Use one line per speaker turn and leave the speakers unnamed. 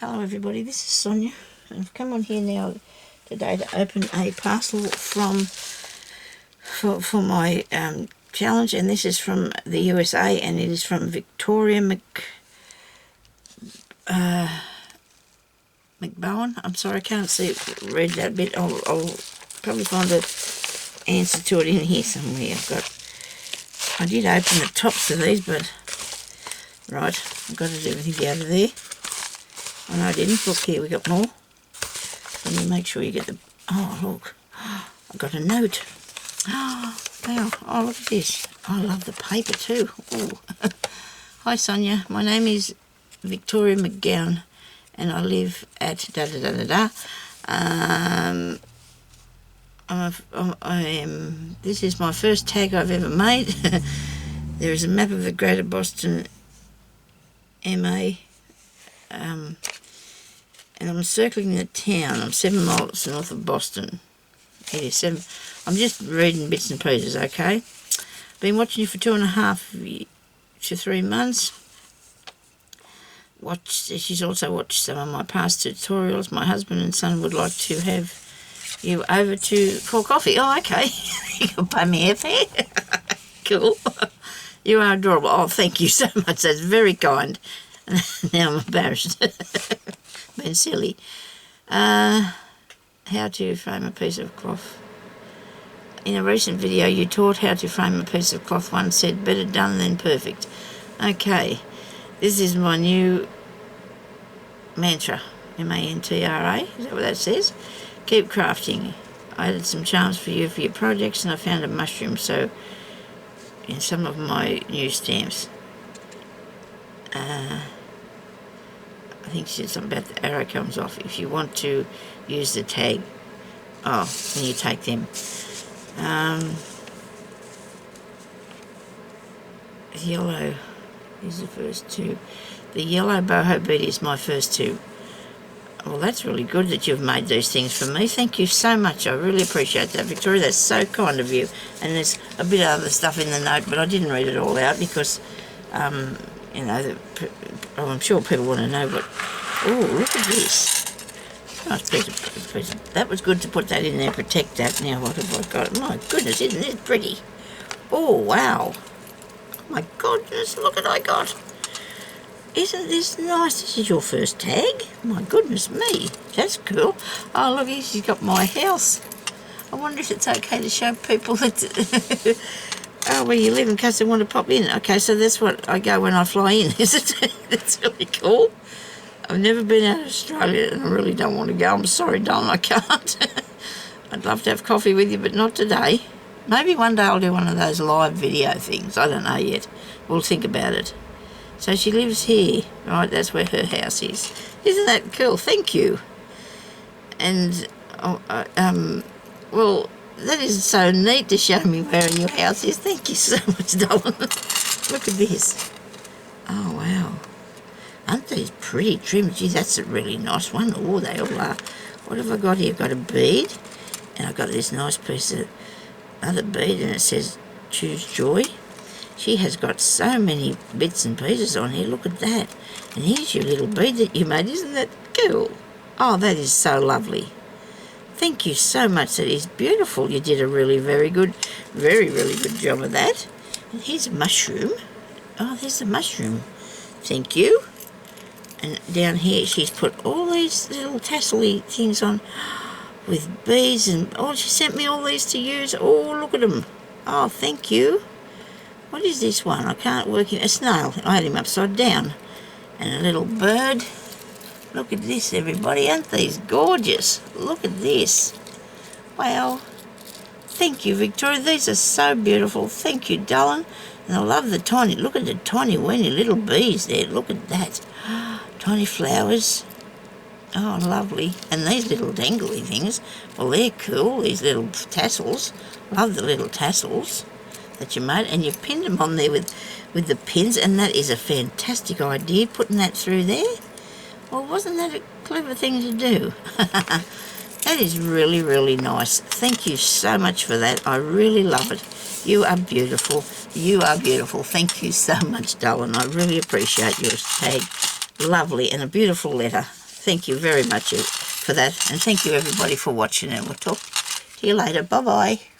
Hello everybody, this is Sonia, and I've come on here now today to open a parcel for my challenge, and this is from the USA, and it is from Victoria McBowen. I'm sorry, I can't read that bit. I'll probably find an answer to it in here somewhere. I did open the tops of these, but right, I've got to do everything out of there. Oh no, I didn't. Look here, we got more. Let me make sure you get the... Oh, look. I got a note. Oh, wow. Oh, look at this. I love the paper too. Oh. Hi, Sonia. My name is Victoria McGowan, and I live at da-da-da-da-da. This is my first tag I've ever made. There is a map of the Greater Boston, MA. And I'm circling the town. I'm 7 miles north of Boston. 87. I'm just reading bits and pieces, okay? Been watching you for 2.5 to 3 months. She's also watched some of my past tutorials. My husband and son would like to have you over for coffee. Oh, okay. You can pay me airfare. Cool. You are adorable. Oh, thank you so much. That's very kind. Now I'm embarrassed. Been silly. How to frame a piece of cloth. In a recent video you taught how to frame a piece of cloth. One said better done than perfect. Okay, this is my new mantra. M-A-N-T-R-A, is that what that says? Keep crafting. I added some charms for you for your projects, and I found a mushroom in some of my new stamps. I think she said something about the arrow comes off if you want to use the tag. Oh, when you take them. Yellow is the first two. The yellow boho bead is my first two. Well, that's really good that you've made these things for me. Thank you so much. I really appreciate that, Victoria. That's so kind of you. And there's a bit of other stuff in the note, but I didn't read it all out because, you know, I'm sure people want to know what... Oh, look at this. Nice piece of... That was good to put that in there, protect that. Now, what have I got? My goodness, isn't this pretty? Oh, wow. Oh, my goodness, look what I got. Isn't this nice? This is your first tag? My goodness me. That's cool. Oh, look here, she's got my house. I wonder if it's okay to show people that... Oh, where you live in case they want to pop in. Okay, so that's what I go when I fly in, is it? That's really cool. I've never been out of Australia and I really don't want to go. I'm sorry, Don, I can't. I'd love to have coffee with you, but not today. Maybe one day I'll do one of those live video things. I don't know yet. We'll think about it. So she lives here, right? That's where her house is. Isn't that cool? Thank you. And, well... That is so neat to show me where your house is. Thank you so much, darling. Look at this. Oh, wow. Aren't these pretty trims? Gee, that's a really nice one. Oh, they all are. What have I got here? I've got a bead. And I've got this nice piece of other bead. And it says, choose joy. She has got so many bits and pieces on here. Look at that. And here's your little bead that you made. Isn't that cool? Oh, that is so lovely. Thank you so much. That is beautiful. You did a really, really good job of that. And here's a mushroom. Oh, there's a mushroom. Thank you. And down here she's put all these little tassel-y things on with beads and... Oh, she sent me all these to use. Oh, look at them. Oh, thank you. What is this one? I can't work in... A snail. I had him upside down. And a little bird. Look at this, everybody. Aren't these gorgeous? Look at this. Wow. Thank you, Victoria. These are so beautiful. Thank you, darling. And I love the tiny... Look at the tiny, weeny little bees there. Look at that. Tiny flowers. Oh, lovely. And these little dangly things. Well, they're cool, these little tassels. Love the little tassels that you made. And you've pinned them on there with the pins. And that is a fantastic idea, putting that through there. Well, wasn't that a clever thing to do? That is really, really nice. Thank you so much for that. I really love it. You are beautiful. You are beautiful. Thank you so much, darling. I really appreciate your tag. Lovely, and a beautiful letter. thank you very much for that. And thank you everybody for watching, and we'll talk to you later. Bye-bye.